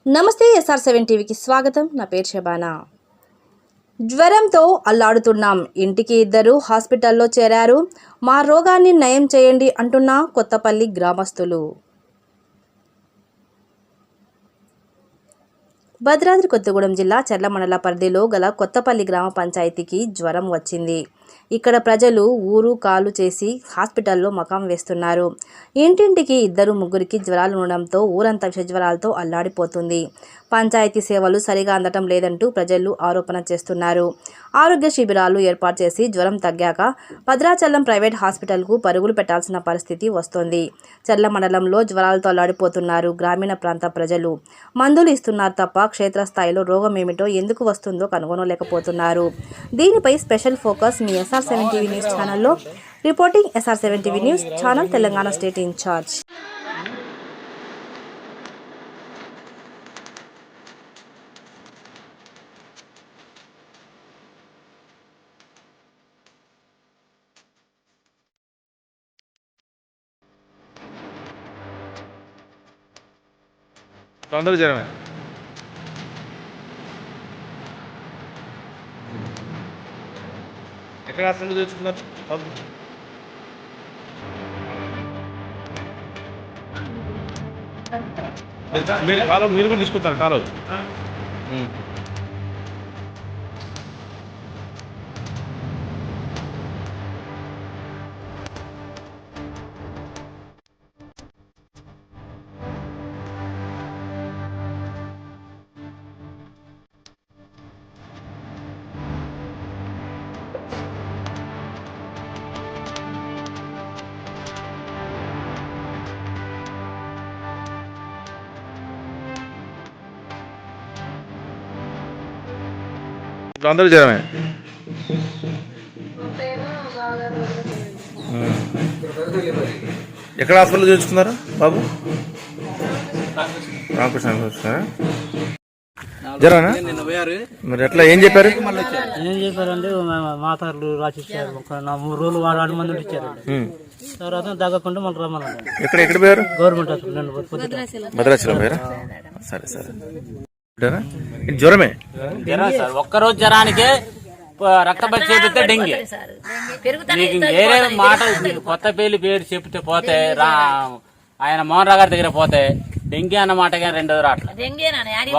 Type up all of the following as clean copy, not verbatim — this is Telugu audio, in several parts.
నమస్తే SR7 టీవీకి స్వాగతం. నా పేరు శబానా. జ్వరంతో అల్లాడుతున్నాం, ఇంటికి ఇద్దరు హాస్పిటల్లో చేరారు, మా రోగాన్ని నయం చేయండి అంటున్న కొత్తపల్లి గ్రామస్తులు. భద్రాద్రి కొత్తగూడెం జిల్లా చర్ల మండల పరిధిలో గల కొత్తపల్లి గ్రామ పంచాయతీకి జ్వరం వచ్చింది. ఇక్కడ ప్రజలు ఊరు కాలు చేసి హాస్పిటల్లో మకాం వేస్తున్నారు. ఇంటింటికి ఇద్దరు ముగ్గురికి జ్వరాలు ఉండడంతో ఊరంతా విషజ్వరాలతో అల్లాడిపోతుంది. పంచాయతీ సేవలు సరిగా అందటం లేదంటూ ప్రజలు ఆరోపణ చేస్తున్నారు. ఆరోగ్య శిబిరాలు ఏర్పాటు చేసి జ్వరం తగ్గాక భద్రాచలం ప్రైవేట్ హాస్పిటల్కు పరుగులు పెట్టాల్సిన పరిస్థితి వస్తోంది. చర్ల మండలంలో జ్వరాలతో అల్లాడిపోతున్నారు గ్రామీణ ప్రాంత ప్రజలు. మందులు ఇస్తున్నారు తప్ప క్షేత్రస్థాయిలో రోగం ఏమిటో ఎందుకు వస్తుందో కనుగొనలేకపోతున్నారు. దీనిపై స్పెషల్ ఫోకస్ మీ SR7 టీవీ న్యూస్ ఛానల్లో. Reporting SR7 TV news channel, Telangana state incharge. తొందరగా జ్వరమే. ఎక్కడ హాస్పిటల్ తెచ్చుకున్నారు? మీరు కూడా తీసుకుంటారు కాలు. అందరూ జ్వరమే. ఎక్కడ హాస్పిటల్ చూసుకున్నారు బాబు? రామకృష్ణ జ్వరమేనా? మరి ఎట్లా ఏం చెప్పారు? అంటే మాతారులు రాసిచ్చారు. ఒక 3 రోజులు 6 మంది ఇచ్చారు. తర్వాత తగ్గకుండా మళ్ళీ రమ్మన్నారు. ఎక్కడ పోయారు? గవర్నమెంట్ హాస్పిటల్ భద్రాచలం పోయారా? సరే జ్వరమే. సార్ ఒక్కరోజు జ్వరానికే రక్త పరీక్ష చేపిస్తే డెంగీ. నీకు వేరే మాట కొత్త పేరు చెప్తే పోతే ఆయన మోహన్ రావు గారి దగ్గర పోతే డెంగీ అన్న మాట కానీ 2 రోజులు రావట్లేదు.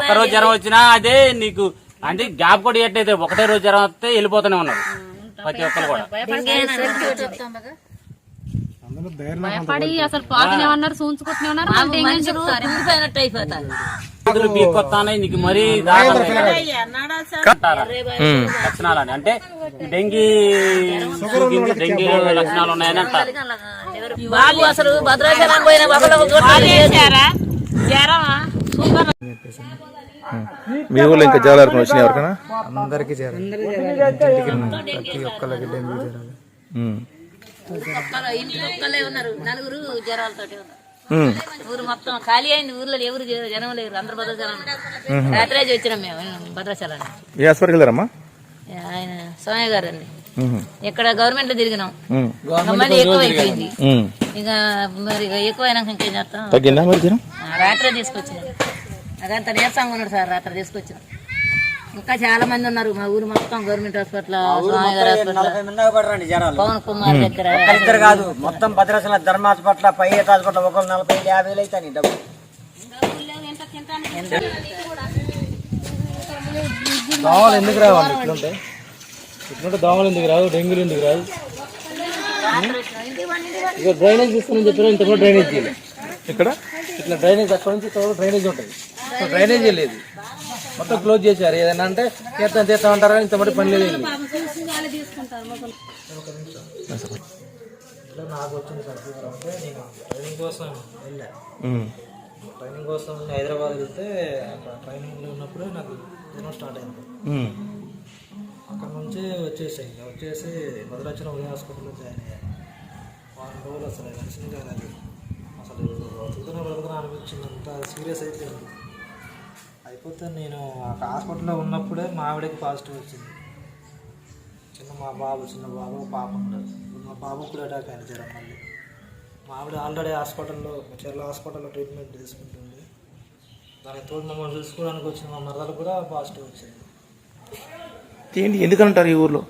ఒక్కరోజు జ్వరం వచ్చినా అదే నీకు అంటే గ్యాప్ కూడా ఎట్టయితే ఒకటే రోజు జ్వరం వస్తే వెళ్ళిపోతూనే ఉన్నారు ప్రతి ఒక్కరు కూడా. నీకు మరీ లక్షణాలని అంటే డెంగీ లక్షణాలు ఉన్నాయని అంటారు. బాబు అసలు భద్రాచలం పోయిన మీ ఊళ్ళో ఇంకా జ్వరాలు వచ్చినాయి ఎవరికైనా? అందరికీ ప్రతి ఒక్కరికి డెంగ్యూ జ్వరాలు. ఇంట్లో ఒక్కలే ఉన్నారు, 4 జ్వరాలతో ఉన్నారు. ఊరు మొత్తం ఖాళీ అయింది. ఊర్లో ఎవరు జనం లేరు, అందరు భద్రాచలం. రాత్రి వచ్చినాం మేము భద్రాచలాన్ని. ఏ హాస్పిటల్కి వెళ్ళారమ్మా? ఆయన సోమయ్య గారు అండి. ఇక్కడ గవర్నమెంట్ లో తిరిగినాం, మళ్ళీ ఎక్కువ అయిపోయింది. ఇక మరి ఎక్కువ అయినాక ఇంకేం చేస్తాం. రాత్రి తీసుకొచ్చినాం. అదంతా నీరసంగా ఉన్నాడు సార్. రాత్రి తీసుకొచ్చినాం. ఇంకా చాలా మంది ఉన్నారు మా ఊరు మొత్తం. గవర్నమెంట్ హాస్పిటల్, స్వామి గారి హాస్పిటల్, పవన్ కుమార్ దగ్గర కాదు మొత్తం భద్రాచలం ధర్మ హాస్పిటల్, ప్రైవేట్ హాస్పిటల్ ఒకరు 40,000-50,000 అవుతాయి డబ్బు. దోమలు ఎందుకు రావాలి? ఇట్లుంటే దోమలు ఎందుకు రావు? డెంగ్యూలు ఎందుకు రావు? ఇక డ్రైనేజ్ తీసుకుని చెప్పిన ఇంతలో డ్రైనేజ్ చేయలేదు. ఇక్కడ ఇట్లా డ్రైనేజ్ అక్కడ నుంచి డ్రైనేజ్ ఉంటుంది. డ్రైనేజ్ లేదు, మొత్తం క్లోజ్ చేశారు. ఏదైనా అంటే తీర్థం అంటారా? ఇంత మట్టి పని లేదు. ఇట్లా నాకు వచ్చింది సార్ అంటే నేను ట్రైనింగ్ కోసం వెళ్ళాను. ట్రైనింగ్ కోసం హైదరాబాద్ వెళ్తే అక్కడ ట్రైనింగ్లో ఉన్నప్పుడే నాకు జ్వరం స్టార్ట్ అయింది. అక్కడ నుంచి వచ్చేసి భద్రాచలం ఉదయ హాస్పిటల్లో జాయిన్ అయ్యాను. 1 రోజులు అసలు నచ్చింది కాదు. అసలు బతుకుతున్నా అనిపించింది. అంత సీరియస్ అయిపోయింది. అయిపోతే నేను అక్కడ హాస్పిటల్లో ఉన్నప్పుడే మా ఆవిడకి పాజిటివ్ వచ్చింది. చిన్న బాబు పాప ఉండదు. మా బాబు కూడా అటాక్ అయింది జ్వరం. మళ్ళీ మా ఆవిడ ఆల్రెడీ హాస్పిటల్లో చర్ల హాస్పిటల్లో ట్రీట్మెంట్ తీసుకుంటుంది. దానికి తోడు మమ్మల్ని చూసుకోవడానికి వచ్చిన మా మరదలు కూడా పాజిటివ్ వచ్చింది. ఏంటి ఎందుకంటారు ఈ ఊర్లో?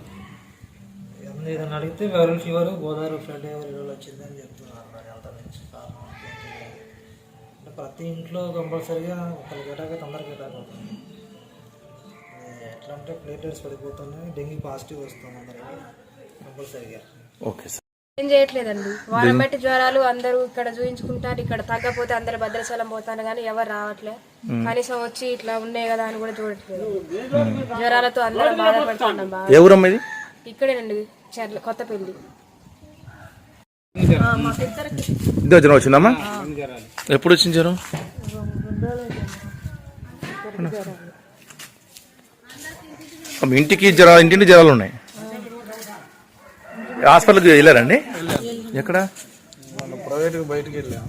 ఏదైనా అడిగితే viral fever Godavari flood viral వచ్చిందని చెప్తున్నారు. మరి అంత నుంచి కారణం అంటే ప్రతి ఇంట్లో కంపల్సరీగా ఒకరికి అటాక్ అందరికి అటాక్ అవుతుంది. ఎట్లా అంటే ప్లేటెట్స్ పడిపోతున్నాయి, డెంగ్యూ పాజిటివ్ వస్తుంది అందరికి కంపల్సరీగా. Okay sir. ఏం చేయట్లేదండి. వారం బట్టి జ్వరాలు అందరూ ఇక్కడ చూయించుకుంటారు. ఇక్కడ తగ్గపోతే అందరు భద్రాచలం పోతాను కానీ ఎవరు రావట్లే. కనీసం వచ్చి ఇట్లా ఉన్నాయి కదా అని కూడా చూడట్లేదు. జ్వరాలతో అందరం బాధపడుతున్నాం బాగా. ఏ ఊరమ్మా ఇది? ఇక్కడేనండి, కొత్తపల్లి. ఇదే జ్వరం వచ్చిందమ్మా? ఎప్పుడు వచ్చింది జ్వరం? ఇంటింటి జ్వరాలు ఉన్నాయి. హాస్పిటల్కి వెళ్ళారండి? ఎక్కడ? మనం ప్రైవేట్గా బయటకు వెళ్ళాం,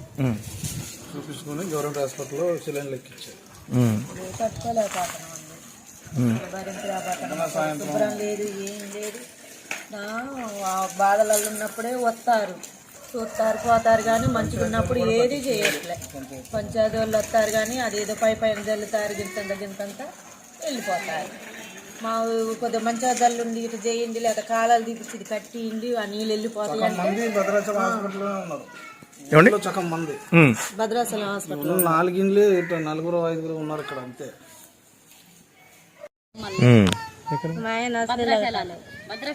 చూపించుకుని గవర్నమెంట్ హాస్పిటల్లో సిలిండర్ ఎక్కించారు. శుభ్రం లేదు, ఏం లేదు. బాధలలో ఉన్నప్పుడే వస్తారు, చూస్తారు, పోతారు కానీ మంచిగా ఉన్నప్పుడు ఏది చేయట్లే. పంచాయతీ వాళ్ళు వస్తారు కానీ అదేదో పైన జల్లుతారు, గింతంత వెళ్ళిపోతారు. మా కొద్దిగా మంచిగా జల్లుండి ఇటు చేయండి, లేదా కాలాలు తీపిచ్చి కట్టిండి, ఆ నీళ్ళు వెళ్ళిపోతాయి అంటే భద్రాచలం హాస్పిటల్లో ఉన్నారు. సగం మంది భద్రాచలం హాస్పిటల్ 4 ఇండ్లు, 4 5 ఉన్నారు ఇక్కడ అంతే.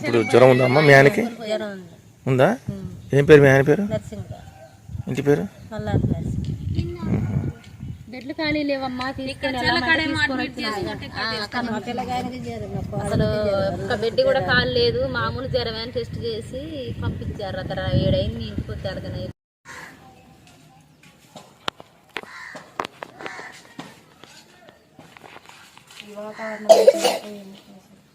ఇప్పుడు జ్వరం ఉందా అమ్మా మీ ఆయనకి? ఉందా? ఏం పేరు మీ ఆయన పేరు? ఇంటి పేరు? బెడ్లు ఖాళీ లేవమ్మా, అసలు ఒక బెడ్ కూడా ఖాళీ లేదు. మామూలు జ్వరమే అని టెస్ట్ చేసి పంపించారు. అక్కడ 7 అయింది, ఇంటికి వచ్చారు కదా. వాతావరణం